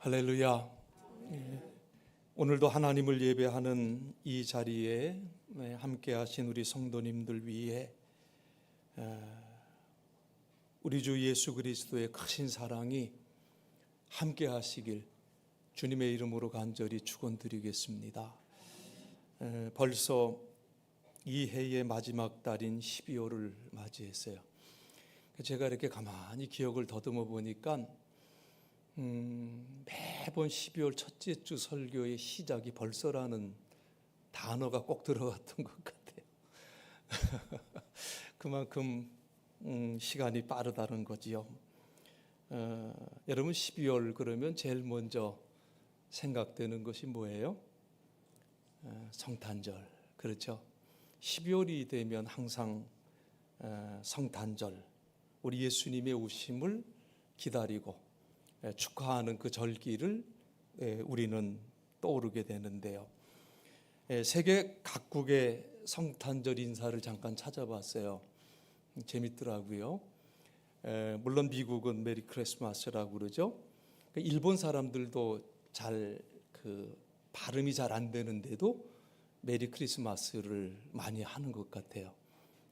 할렐루야. 오늘도 하나님을 예배하는 이 자리에 함께 하신 우리 성도님들 위해 우리 주 예수 그리스도의 크신 사랑이 함께 하시길 주님의 이름으로 간절히 축원드리겠습니다. 벌써 이 해의 마지막 달인 12월을 맞이했어요. 제가 이렇게 가만히 기억을 더듬어 보니까 매번 12월 첫째 주 설교의 시작이 벌써라는 단어가 꼭 들어갔던 것 같아요. 그만큼 시간이 빠르다는 거지요. 여러분 12월 그러면 제일 먼저 생각되는 것이 뭐예요? 성탄절. 그렇죠. 12월이 되면 항상 성탄절, 우리 예수님의 오심을 기다리고 축하하는 그 절기를 우리는 떠오르게 되는데요. 세계 각국의 성탄절 인사를 잠깐 찾아봤어요. 재밌더라고요. 물론 미국은 메리 크리스마스라고 그러죠. 일본 사람들도 잘 발음이 잘 안 되는데도 메리 크리스마스를 많이 하는 것 같아요.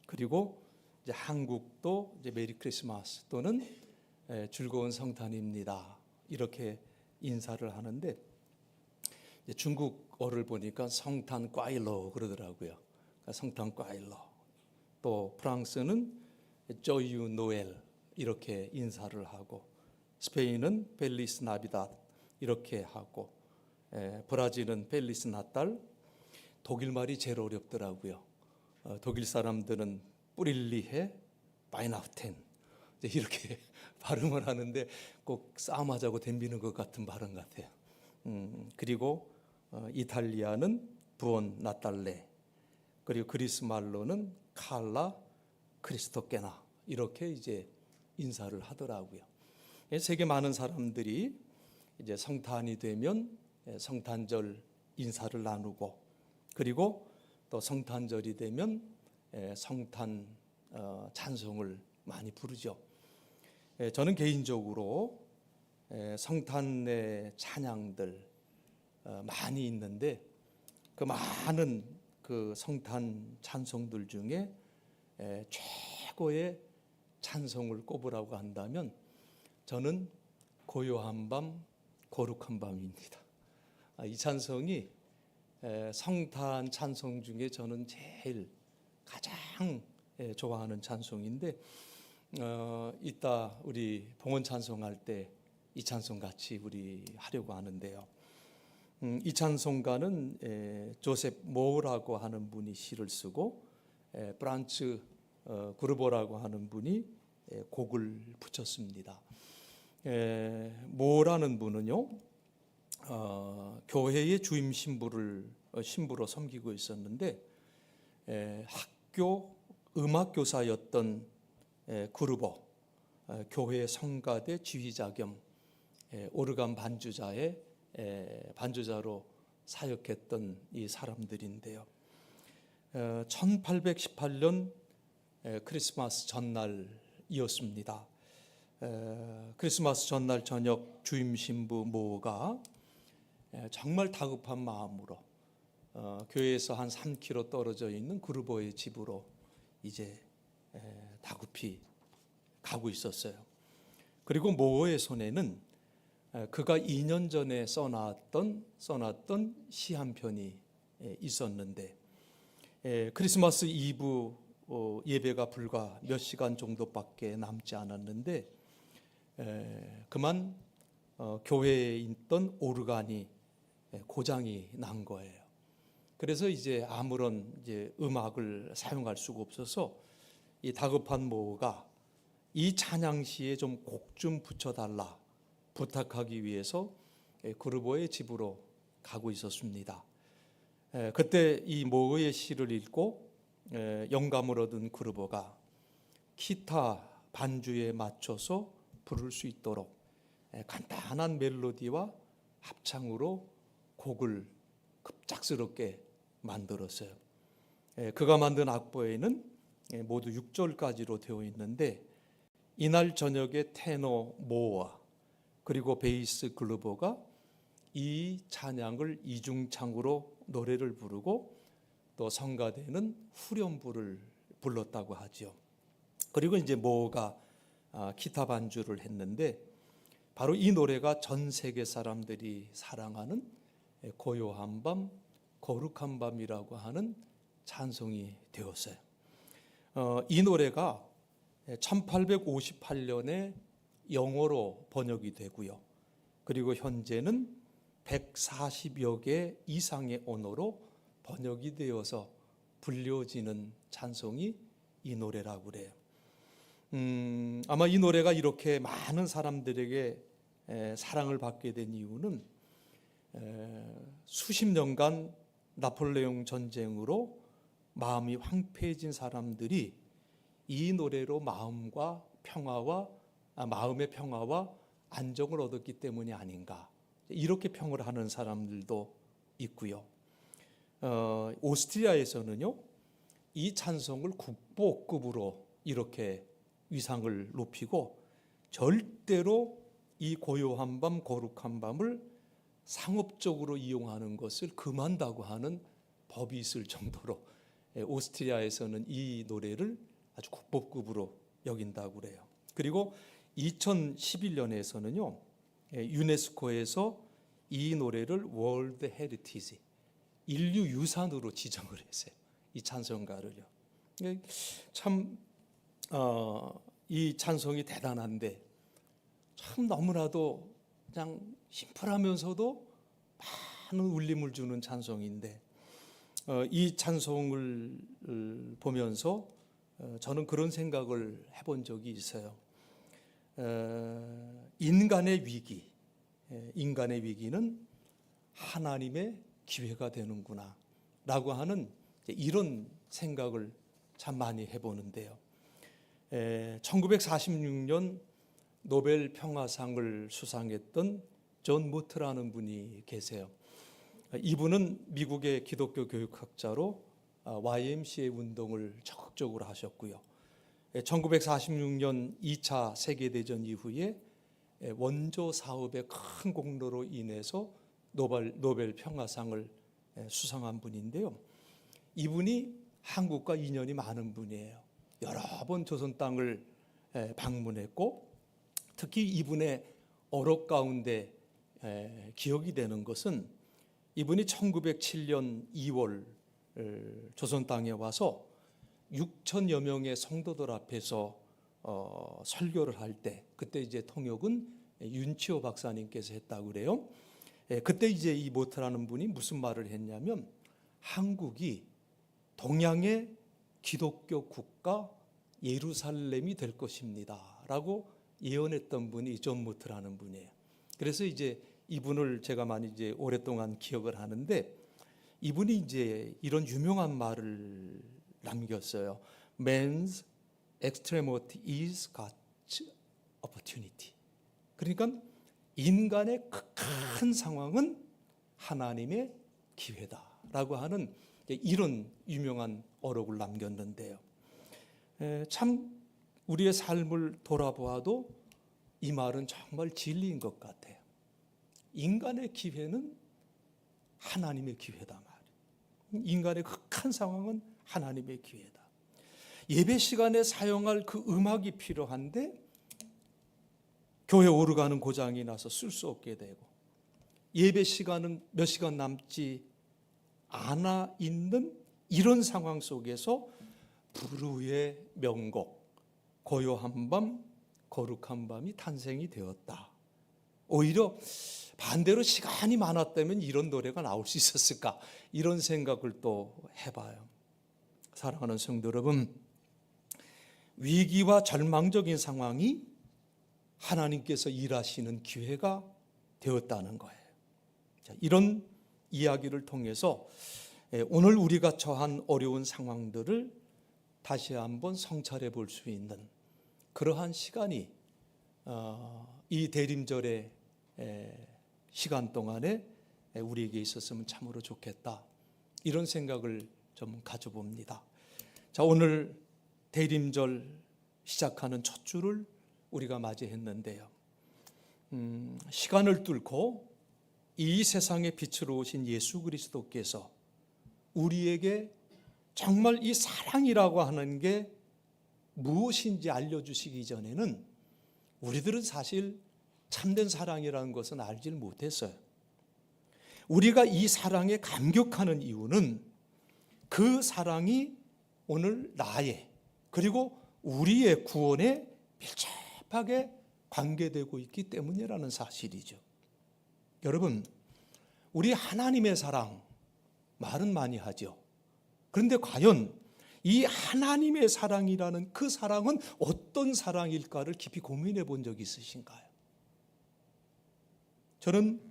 그리고 이제 한국도 이제 메리 크리스마스 또는 즐거운 성탄입니다. 이렇게 인사를 하는데 중국어를 보니까 성탄 꽈일러 그러더라고요. 성탄 꽈일러. 또 프랑스는 조유 노엘 이렇게 인사를 하고, 스페인은 펠리스 나비다 이렇게 하고, 브라질은 펠리스 나탈. 독일 말이 제일 어렵더라고요. 독일 사람들은 뿌릴리헤 바이나흐텐 이렇게 발음을 하는데 꼭 싸움하자고 덤비는 것 같은 발음 같아요. 그리고 이탈리아는 부온 나탈레, 그리고 그리스 말로는 칼라 크리스토케나 이렇게 이제 인사를 하더라고요. 세계 많은 사람들이 이제 성탄이 되면 성탄절 인사를 나누고, 그리고 또 성탄절이 되면 성탄 찬송을 많이 부르죠. 저는 개인적으로 성탄의 찬양들 많이 있는데, 그 많은 그 성탄 찬송들 중에 최고의 찬송을 꼽으라고 한다면 저는 고요한 밤 거룩한 밤입니다. 이 찬송이 성탄 찬송 중에 저는 제일 가장 좋아하는 찬송인데, 이따 우리 봉헌 찬송할 때 이 찬송 같이 우리 하려고 하는데요. 이 찬송가는 조셉 모라고 하는 분이 시를 쓰고 프란츠 구르보라고 하는 분이 곡을 붙였습니다. 모라는 분은요, 교회의 주임 신부로 섬기고 있었는데, 학교 음악 교사였던 구르보, 교회 성가대 지휘자 겸 오르간 반주자로 사역했던 이 사람들인데요. 1818년 크리스마스 전날이었습니다. 크리스마스 전날 저녁 주임 신부 모가 정말 다급한 마음으로 교회에서 한 3km 떨어져 있는 구르보의 집으로 이제 다급히 가고 있었어요. 그리고 모의 손에는 그가 2년 전에 써놨던 시 한 편이 있었는데, 크리스마스 이브 예배가 불과 몇 시간 정도밖에 남지 않았는데 그만 교회에 있던 오르간이 고장이 난 거예요. 그래서 이제 아무런 음악을 사용할 수가 없어서 이 다급한 모가 이 찬양시에 좀 곡 좀 붙여달라 부탁하기 위해서 구르보의 집으로 가고 있었습니다. 그때 이 모의 시를 읽고 영감을 얻은 구르보가 기타 반주에 맞춰서 부를 수 있도록 간단한 멜로디와 합창으로 곡을 급작스럽게 만들었어요. 그가 만든 악보에는 모두 6절까지로 되어 있는데, 이날 저녁에 테너 모와 그리고 베이스 글로버가 이 찬양을 이중창으로 노래를 부르고 또 성가대는 후렴부를 불렀다고 하죠. 그리고 이제 모가 기타 반주를 했는데 바로 이 노래가 전 세계 사람들이 사랑하는 고요한 밤, 거룩한 밤이라고 하는 찬송이 되었어요. 이 노래가 1858년에 영어로 번역이 되고요. 그리고 현재는 140여 개 이상의 언어로 번역이 되어서 불려지는 찬송이 이 노래라고 그래요. 아마 이 노래가 이렇게 많은 사람들에게 사랑을 받게 된 이유는 수십 년간 나폴레옹 전쟁으로 마음이 황폐해진 사람들이 이 노래로 마음의 평화와 안정을 얻었기 때문이 아닌가, 이렇게 평을 하는 사람들도 있고요. 오스트리아에서는요, 이 찬송을 국보급으로 이렇게 위상을 높이고 절대로 이 고요한 밤, 거룩한 밤을 상업적으로 이용하는 것을 금한다고 하는 법이 있을 정도로 오스트리아에서는 이 노래를 아주 국보급으로 여긴다고 그래요. 그리고 2011년에서는요, 유네스코에서 이 노래를 월드 헤리티지, 인류 유산으로 지정을 했어요. 이 찬송가를요. 참 이 찬송이 대단한데 참 너무나도 그냥 심플하면서도 많은 울림을 주는 찬송인데, 이 찬송을 보면서 저는 그런 생각을 해본 적이 있어요. 인간의 위기는 하나님의 기회가 되는구나 라고 하는 이런 생각을 참 많이 해보는데요. 1946년 노벨 평화상을 수상했던 존 무트라는 분이 계세요. 이분은 미국의 기독교 교육학자로 YMCA 운동을 적극적으로 하셨고요. 1946년 2차 세계대전 이후에 원조 사업의 큰 공로로 인해서 노벨 평화상을 수상한 분인데요. 이분이 한국과 인연이 많은 분이에요. 여러 번 조선 땅을 방문했고, 특히 이분의 어록 가운데 기억이 되는 것은 이분이 1907년 2월 조선 땅에 와서 6천여 명의 성도들 앞에서 설교를 할 때, 그때 이제 통역은 윤치호 박사님께서 했다고 그래요. 그때 이제 이 모트라는 분이 무슨 말을 했냐면, 한국이 동양의 기독교 국가 예루살렘이 될 것입니다 라고 예언했던 분이 존 모트라는 분이에요. 그래서 이제 이분을 제가 많이 이제 오랫동안 기억을 하는데, 이분이 이제 이런 유명한 말을 남겼어요. Man's extremity is God's opportunity. 그러니까 인간의 극한 상황은 하나님의 기회다라고 하는 이런 유명한 어록을 남겼는데요. 참 우리의 삶을 돌아보아도 이 말은 정말 진리인 것 같아요. 인간의 기회는 하나님의 기회다 말이에요. 인간의 극한 상황은 하나님의 기회다. 예배 시간에 사용할 그 음악이 필요한데 교회 오르가는 고장이 나서 쓸 수 없게 되고, 예배 시간은 몇 시간 남지 않아 있는 이런 상황 속에서 불후의 명곡 고요한 밤 거룩한 밤이 탄생이 되었다. 오히려 반대로 시간이 많았다면 이런 노래가 나올 수 있었을까, 이런 생각을 또 해봐요. 사랑하는 성도 여러분, 위기와 절망적인 상황이 하나님께서 일하시는 기회가 되었다는 거예요. 자, 이런 이야기를 통해서 오늘 우리가 처한 어려운 상황들을 다시 한번 성찰해 볼 수 있는 그러한 시간이 이 대림절의 시간 동안에 우리에게 있었으면 참으로 좋겠다, 이런 생각을 좀 가져봅니다. 자, 오늘 대림절 시작하는 첫 주를 우리가 맞이했는데요. 시간을 뚫고 이 세상의 빛으로 오신 예수 그리스도께서 우리에게 정말 이 사랑이라고 하는 게 무엇인지 알려주시기 전에는 우리들은 사실 참된 사랑이라는 것은 알지 못했어요. 우리가 이 사랑에 감격하는 이유는 그 사랑이 오늘 나의 그리고 우리의 구원에 밀접하게 관계되고 있기 때문이라는 사실이죠. 여러분, 우리 하나님의 사랑 말은 많이 하죠. 그런데 과연 이 하나님의 사랑이라는 그 사랑은 어떤 사랑일까를 깊이 고민해 본 적이 있으신가요? 저는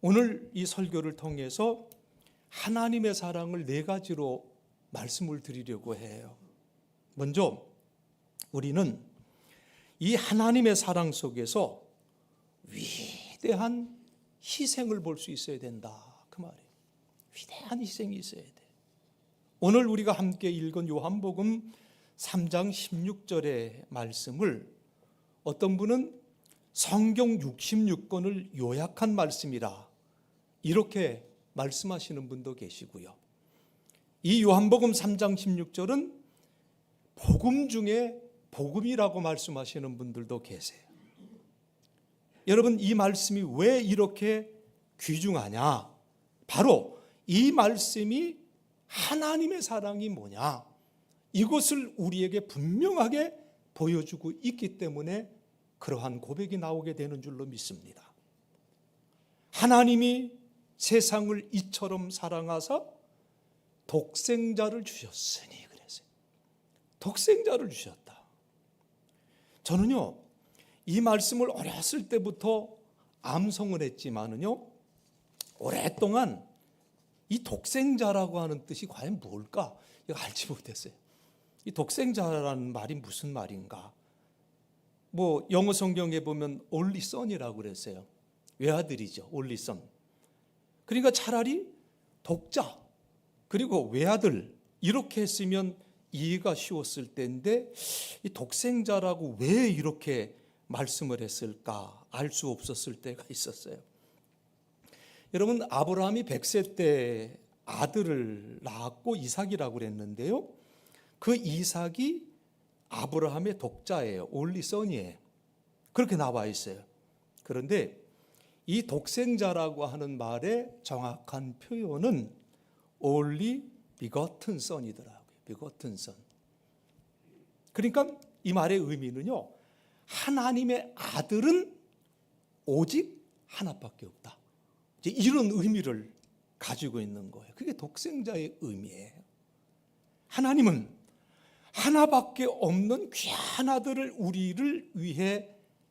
오늘 이 설교를 통해서 하나님의 사랑을 4가지로 말씀을 드리려고 해요. 먼저 우리는 이 하나님의 사랑 속에서 위대한 희생을 볼 수 있어야 된다. 그 말이에요. 위대한 희생이 있어야 돼. 오늘 우리가 함께 읽은 요한복음 3장 16절의 말씀을 어떤 분은 성경 66권을 요약한 말씀이라 이렇게 말씀하시는 분도 계시고요. 이 요한복음 3장 16절은 복음 중에 복음이라고 말씀하시는 분들도 계세요. 여러분, 이 말씀이 왜 이렇게 귀중하냐? 바로 이 말씀이 하나님의 사랑이 뭐냐? 이것을 우리에게 분명하게 보여주고 있기 때문에 그러한 고백이 나오게 되는 줄로 믿습니다. 하나님이 세상을 이처럼 사랑하사 독생자를 주셨으니 그랬어요. 독생자를 주셨다. 저는요, 이 말씀을 어렸을 때부터 암송을 했지만은요, 오랫동안 이 독생자라고 하는 뜻이 과연 뭘까? 이거 알지 못했어요. 이 독생자라는 말이 무슨 말인가? 뭐 영어 성경에 보면 only son이라고 그랬어요. 외아들이죠. only son. 그러니까 차라리 독자 그리고 외아들 이렇게 했으면 이해가 쉬웠을 때인데 이 독생자라고 왜 이렇게 말씀을 했을까 알 수 없었을 때가 있었어요. 여러분, 아브라함이 100세 때 아들을 낳았고 이삭이라고 그랬는데요, 그 이삭이 아브라함의 독자예요. only son이에요. 그렇게 나와 있어요. 그런데 이 독생자라고 하는 말의 정확한 표현은 only begotten son이더라고요. begotten son. 그러니까 이 말의 의미는요, 하나님의 아들은 오직 하나밖에 없다. 이제 이런 의미를 가지고 있는 거예요. 그게 독생자의 의미예요. 하나님은 하나밖에 없는 귀한 아들을 우리를 위해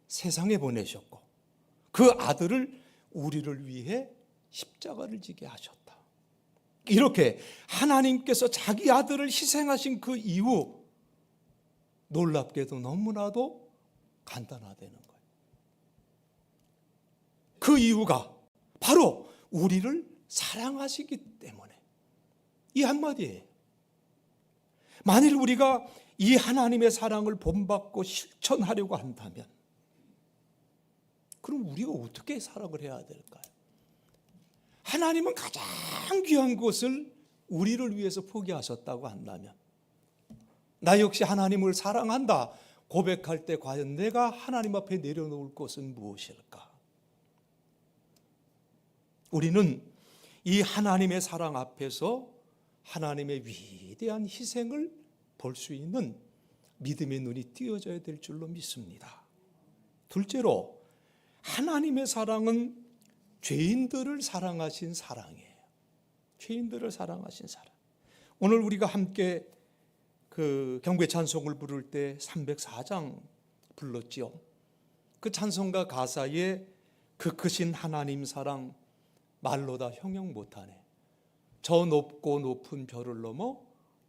세상에 보내셨고 그 아들을 우리를 위해 십자가를 지게 하셨다. 이렇게 하나님께서 자기 아들을 희생하신 그 이유, 놀랍게도 너무나도 간단하다는 거예요. 그 이유가 바로 우리를 사랑하시기 때문에 이 한마디예요. 만일 우리가 이 하나님의 사랑을 본받고 실천하려고 한다면 그럼 우리가 어떻게 사랑을 해야 될까요? 하나님은 가장 귀한 것을 우리를 위해서 포기하셨다고 한다면 나 역시 하나님을 사랑한다 고백할 때 과연 내가 하나님 앞에 내려놓을 것은 무엇일까? 우리는 이 하나님의 사랑 앞에서 하나님의 위대한 희생을 볼 수 있는 믿음의 눈이 띄어져야 될 줄로 믿습니다. 둘째로, 하나님의 사랑은 죄인들을 사랑하신 사랑이에요. 죄인들을 사랑하신 사랑. 오늘 우리가 함께 그 경배 찬송을 부를 때 304장 불렀지요. 그 찬송가 가사에 그 크신 하나님 사랑 말로 다 형용 못하네. 저 높고 높은 별을 넘어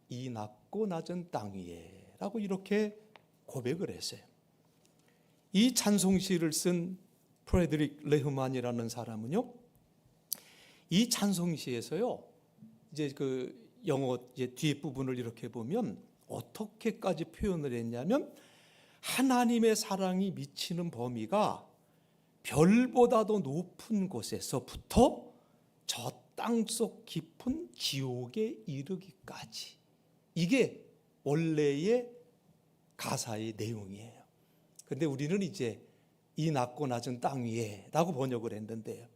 이 낮고 낮은 땅 위에 라고 이렇게 고백을 했어요. 이 찬송시를 쓴 프레드릭 레흐만이라는 사람은요, 이 찬송시에서요, 이제 그 영어 이제 뒤에 부분을 이렇게 보면 어떻게까지 표현을 했냐면 하나님의 사랑이 미치는 범위가 별보다도 높은 곳에서부터 저 땅속 깊은 지옥에 이르기까지, 이게 원래의 가사의 내용이에요. 그런데 우리는 이제 이 낮고 낮은 땅 위에 라고 번역을 했는데요,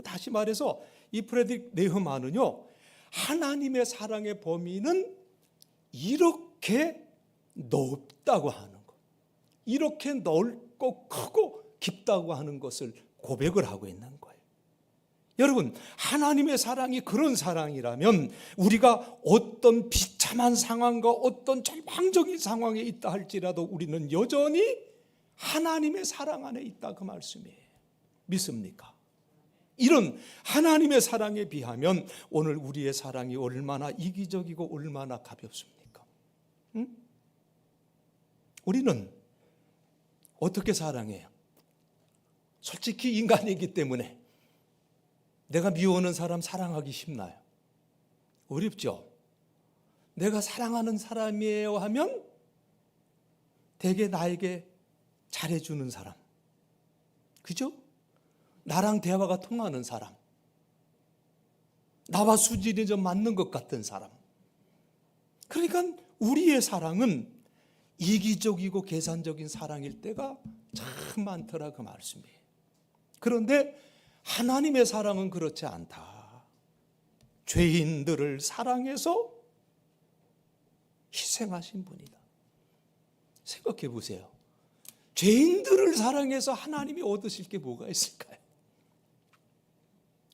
다시 말해서 이 프레드릭 네흐만은요, 하나님의 사랑의 범위는 이렇게 넓다고 하는 것, 이렇게 넓고 크고 깊다고 하는 것을 고백을 하고 있는 거예요. 여러분, 하나님의 사랑이 그런 사랑이라면 우리가 어떤 비참한 상황과 어떤 절망적인 상황에 있다 할지라도 우리는 여전히 하나님의 사랑 안에 있다, 그 말씀이에요. 믿습니까? 이런 하나님의 사랑에 비하면 오늘 우리의 사랑이 얼마나 이기적이고 얼마나 가볍습니까? 응? 우리는 어떻게 사랑해요? 솔직히 인간이기 때문에 내가 미워하는 사람 사랑하기 쉽나요? 어렵죠? 내가 사랑하는 사람이에요 하면 대개 나에게 잘해주는 사람, 그죠? 나랑 대화가 통하는 사람, 나와 수질이 좀 맞는 것 같은 사람. 그러니까 우리의 사랑은 이기적이고 계산적인 사랑일 때가 참 많더라, 그 말씀이에요. 그런데 하나님의 사랑은 그렇지 않다. 죄인들을 사랑해서 희생하신 분이다. 생각해 보세요. 죄인들을 사랑해서 하나님이 얻으실 게 뭐가 있을까요?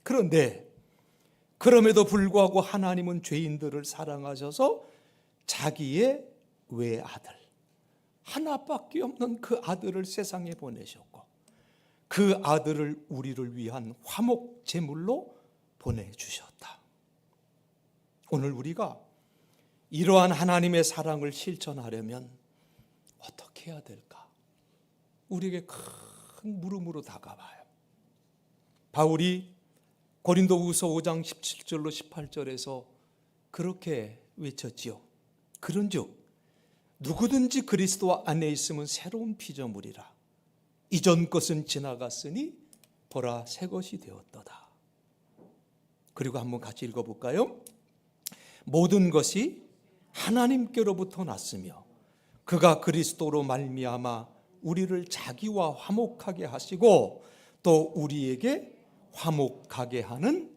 그런데 그럼에도 불구하고 하나님은 죄인들을 사랑하셔서 자기의 외아들, 하나밖에 없는 그 아들을 세상에 보내셨고, 그 아들을 우리를 위한 화목 제물로 보내주셨다. 오늘 우리가 이러한 하나님의 사랑을 실천하려면 어떻게 해야 될까? 우리에게 큰 물음으로 다가와요. 바울이 고린도후서 5장 17절로 18절에서 그렇게 외쳤지요. 그런즉 누구든지 그리스도 안에 있으면 새로운 피조물이라. 이전 것은 지나갔으니 보라 새 것이 되었도다. 그리고 한번 같이 읽어볼까요? 모든 것이 하나님께로부터 났으며 그가 그리스도로 말미암아 우리를 자기와 화목하게 하시고 또 우리에게 화목하게 하는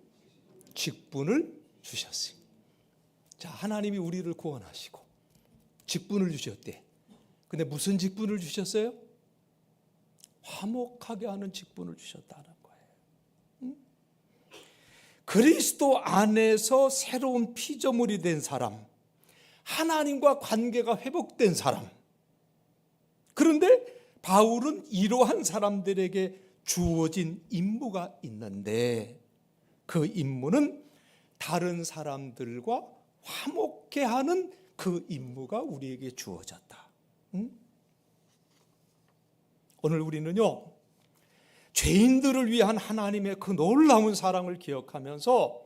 직분을 주셨어요. 자, 하나님이 우리를 구원하시고 직분을 주셨대. 근데 무슨 직분을 주셨어요? 화목하게 하는 직분을 주셨다는 거예요. 그리스도 안에서 새로운 피조물이 된 사람, 하나님과 관계가 회복된 사람. 그런데 바울은 이러한 사람들에게 주어진 임무가 있는데 그 임무는 다른 사람들과 화목해 하는 그 임무가 우리에게 주어졌다. 오늘 우리는요, 죄인들을 위한 하나님의 그 놀라운 사랑을 기억하면서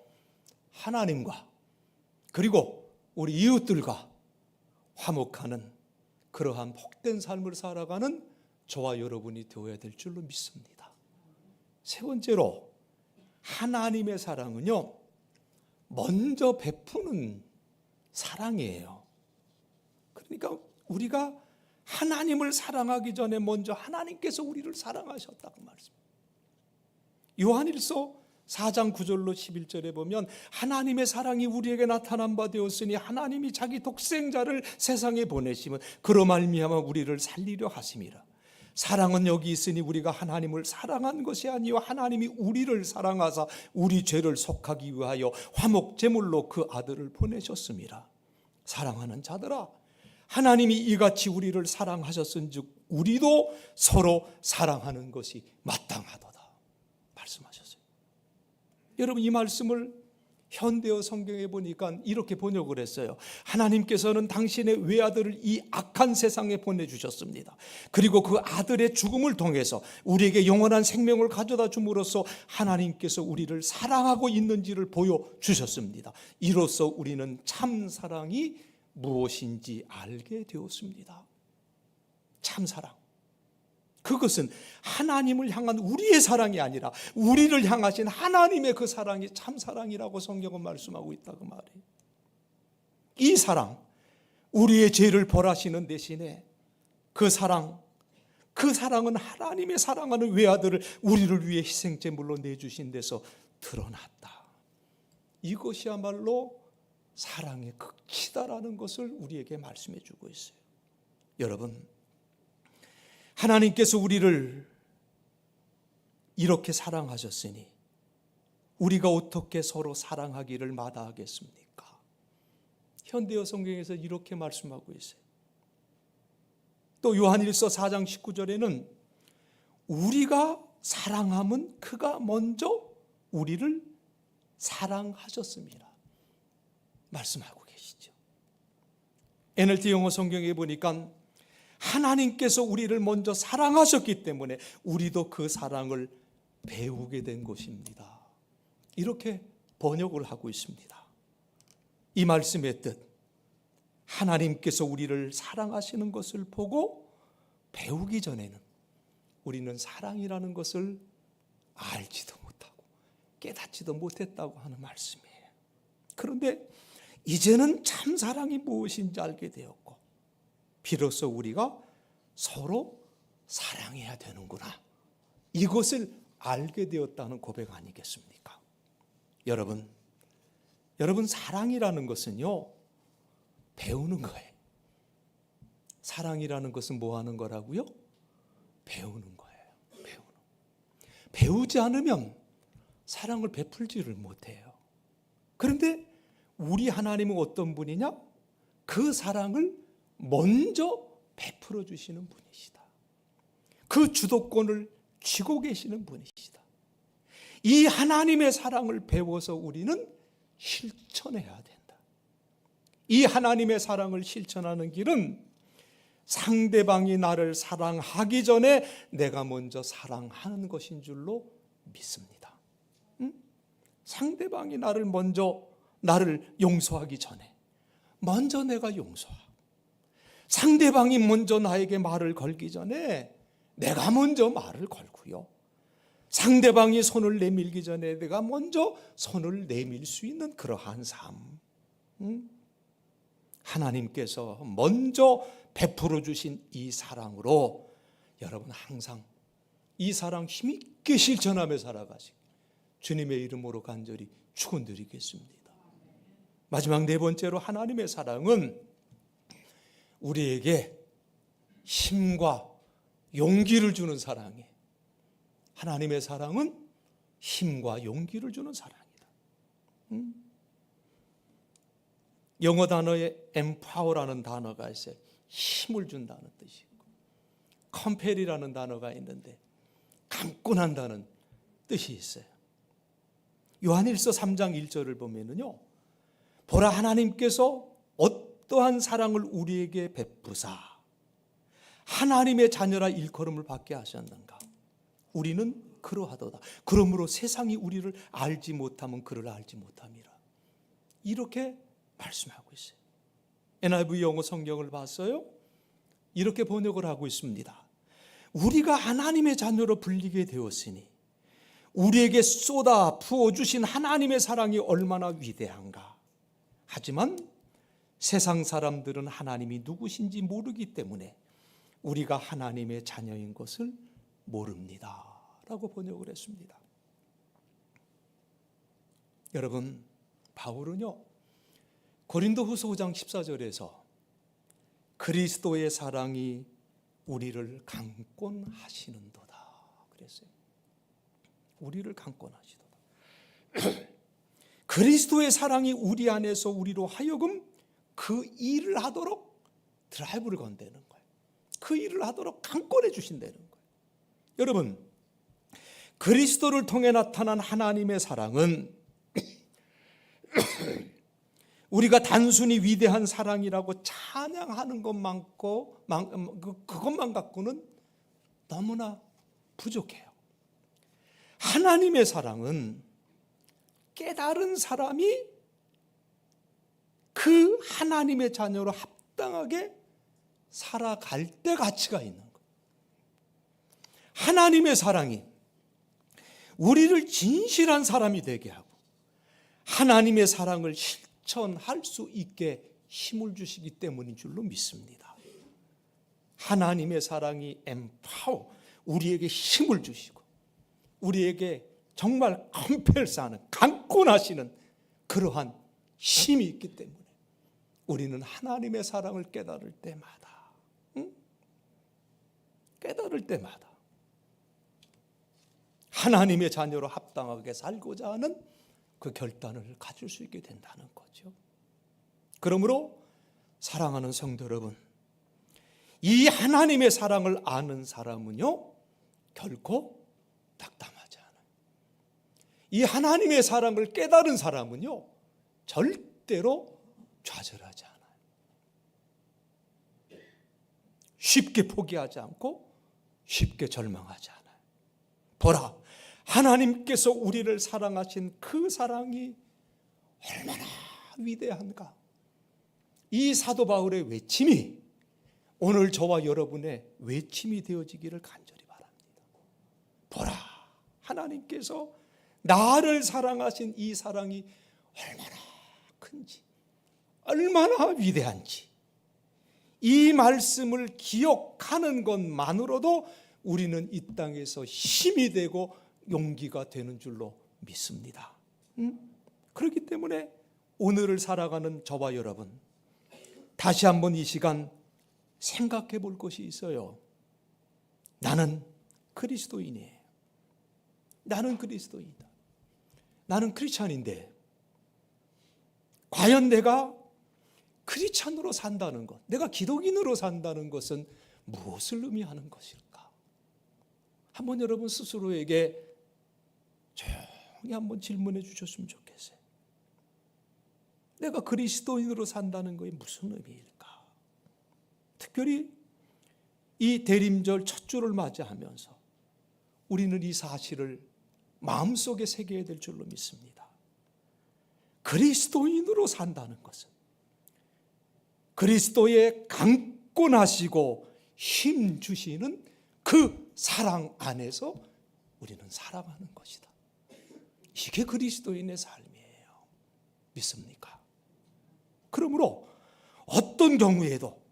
하나님과 그리고 우리 이웃들과 화목하는 그러한 복된 삶을 살아가는 저와 여러분이 되어야 될 줄로 믿습니다. 세 번째로, 하나님의 사랑은요, 먼저 베푸는 사랑이에요. 그러니까 우리가 하나님을 사랑하기 전에 먼저 하나님께서 우리를 사랑하셨다고 말씀입니다. 요한일서 4장 9절로 11절에 보면 하나님의 사랑이 우리에게 나타난 바 되었으니 하나님이 자기 독생자를 세상에 보내시면 그로 말미암아 우리를 살리려 하심이라. 사랑은 여기 있으니 우리가 하나님을 사랑한 것이 아니요 하나님이 우리를 사랑하사 우리 죄를 속하기 위하여 화목 제물로 그 아들을 보내셨습니다. 사랑하는 자들아, 하나님이 이같이 우리를 사랑하셨은즉 우리도 서로 사랑하는 것이 마땅하도다 말씀하셨어요. 여러분, 이 말씀을 현대어 성경에 보니까 이렇게 번역을 했어요. 하나님께서는 당신의 외아들을 이 악한 세상에 보내주셨습니다. 그리고 그 아들의 죽음을 통해서 우리에게 영원한 생명을 가져다 줌으로써 하나님께서 우리를 사랑하고 있는지를 보여주셨습니다. 이로써 우리는 참 사랑이 무엇인지 알게 되었습니다. 참사랑. 그것은 하나님을 향한 우리의 사랑이 아니라 우리를 향하신 하나님의 그 사랑이 참 사랑이라고 성경은 말씀하고 있다고 말해요. 이 사랑, 우리의 죄를 벌하시는 대신에 그 사랑은 하나님의 사랑하는 외아들을 우리를 위해 희생제물로 내주신 데서 드러났다. 이것이야말로 사랑의 극치다라는 것을 우리에게 말씀해 주고 있어요. 여러분, 하나님께서 우리를 이렇게 사랑하셨으니 우리가 어떻게 서로 사랑하기를 마다하겠습니까? 현대어 성경에서 이렇게 말씀하고 있어요. 또 요한일서 4장 19절에는 우리가 사랑함은 그가 먼저 우리를 사랑하셨습니다 말씀하고 계시죠. NLT 영어 성경에 보니까 하나님께서 우리를 먼저 사랑하셨기 때문에 우리도 그 사랑을 배우게 된 것입니다. 이렇게 번역을 하고 있습니다. 이 말씀의 뜻, 하나님께서 우리를 사랑하시는 것을 보고 배우기 전에는 우리는 사랑이라는 것을 알지도 못하고 깨닫지도 못했다고 하는 말씀이에요. 그런데 이제는 참 사랑이 무엇인지 알게 되었고 비로소 우리가 서로 사랑해야 되는구나, 이것을 알게 되었다는 고백 아니겠습니까? 여러분 사랑이라는 것은요, 배우는 거예요. 사랑이라는 것은 뭐 하는 거라고요? 배우는 거예요. 배우지 않으면 사랑을 베풀지를 못해요. 그런데 우리 하나님은 어떤 분이냐? 그 사랑을 먼저 베풀어 주시는 분이시다. 그 주도권을 쥐고 계시는 분이시다. 이 하나님의 사랑을 배워서 우리는 실천해야 된다. 이 하나님의 사랑을 실천하는 길은 상대방이 나를 사랑하기 전에 내가 먼저 사랑하는 것인 줄로 믿습니다. 상대방이 나를 용서하기 전에 먼저 내가 용서하고, 상대방이 먼저 나에게 말을 걸기 전에 내가 먼저 말을 걸고요, 상대방이 손을 내밀기 전에 내가 먼저 손을 내밀 수 있는 그러한 삶, 하나님께서 먼저 베풀어 주신 이 사랑으로 여러분 항상 이 사랑 힘있게 실천하며 살아가시기 주님의 이름으로 간절히 축원드리겠습니다. 마지막 네 번째로, 하나님의 사랑은 우리에게 힘과 용기를 주는 사랑이에요. 하나님의 사랑은 힘과 용기를 주는 사랑이다. 영어 단어에 empower라는 단어가 있어요. 힘을 준다는 뜻이 있고, compel이라는 단어가 있는데 강권 한다는 뜻이 있어요. 요한일서 3장 1절을 보면은요, 보라, 하나님께서 어떠한 사랑을 우리에게 베푸사 하나님의 자녀라 일컬음을 받게 하셨는가. 우리는 그러하도다. 그러므로 세상이 우리를 알지 못하면 그를 알지 못함이라. 이렇게 말씀하고 있어요. NIV 영어 성경을 봤어요. 이렇게 번역을 하고 있습니다. 우리가 하나님의 자녀로 불리게 되었으니 우리에게 쏟아 부어주신 하나님의 사랑이 얼마나 위대한가. 하지만 세상 사람들은 하나님이 누구신지 모르기 때문에 우리가 하나님의 자녀인 것을 모릅니다 라고 번역을 했습니다. 여러분, 바울은요, 고린도후서 5장 14절에서 그리스도의 사랑이 우리를 강권하시는도다 그랬어요. 우리를 강권하시도다. 그리스도의 사랑이 우리 안에서 우리로 하여금 그 일을 하도록 드라이브를 건다는 거예요. 그 일을 하도록 강권해 주신다는 거예요. 여러분, 그리스도를 통해 나타난 하나님의 사랑은 우리가 단순히 위대한 사랑이라고 찬양하는 그것만 갖고는 너무나 부족해요. 하나님의 사랑은 깨달은 사람이 그 하나님의 자녀로 합당하게 살아갈 때 가치가 있는 거예요. 하나님의 사랑이 우리를 진실한 사람이 되게 하고 하나님의 사랑을 실천할 수 있게 힘을 주시기 때문인 줄로 믿습니다. 하나님의 사랑이 empower, 우리에게 힘을 주시고 우리에게 정말 컴펠사하는, 강권하시는 그러한 힘이 있기 때문에 우리는 하나님의 사랑을 깨달을 때마다, 깨달을 때마다 하나님의 자녀로 합당하게 살고자 하는 그 결단을 가질 수 있게 된다는 거죠. 그러므로 사랑하는 성도 여러분, 이 하나님의 사랑을 아는 사람은요 결코 낙담하지 않아요. 이 하나님의 사랑을 깨달은 사람은요 절대로 좌절하지 않아요. 쉽게 포기하지 않고 쉽게 절망하지 않아요. 보라, 하나님께서 우리를 사랑하신 그 사랑이 얼마나 위대한가. 이 사도 바울의 외침이 오늘 저와 여러분의 외침이 되어지기를 간절히 바랍니다. 보라, 하나님께서 나를 사랑하신 이 사랑이 얼마나 큰지, 얼마나 위대한지, 이 말씀을 기억하는 것만으로도 우리는 이 땅에서 힘이 되고 용기가 되는 줄로 믿습니다. 그렇기 때문에 오늘을 살아가는 저와 여러분, 다시 한번 이 시간 생각해 볼 것이 있어요. 나는 그리스도인이에요. 나는 그리스도인이다. 나는 크리스찬인데 과연 내가 크리스찬으로 산다는 것, 내가 기독인으로 산다는 것은 무엇을 의미하는 것일까? 한번 여러분 스스로에게 조용히 한번 질문해 주셨으면 좋겠어요. 내가 그리스도인으로 산다는 것이 무슨 의미일까? 특별히 이 대림절 첫 주를 맞이하면서 우리는 이 사실을 마음속에 새겨야 될 줄로 믿습니다. 그리스도인으로 산다는 것은 그리스도의 강권하시고 힘 주시는 그 사랑 안에서 우리는 살아가는 것이다. 이게 그리스도인의 삶이에요. 믿습니까? 그러므로 어떤 경우에도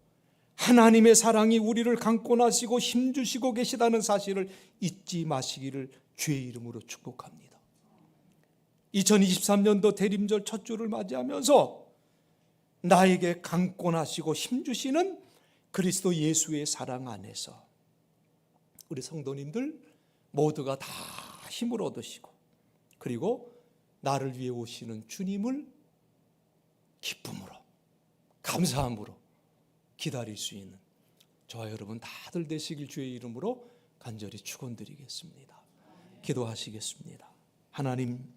하나님의 사랑이 우리를 강권하시고 힘주시고 계시다는 사실을 잊지 마시기를 주의 이름으로 축복합니다. 2023년도 대림절 첫 주를 맞이하면서 나에게 강권하시고 힘주시는 그리스도 예수의 사랑 안에서 우리 성도님들 모두가 다 힘을 얻으시고 그리고 나를 위해 오시는 주님을 기쁨으로 감사함으로 기다릴 수 있는 저와 여러분 다들 되시길 주의 이름으로 간절히 축원드리겠습니다. 기도하시겠습니다. 하나님,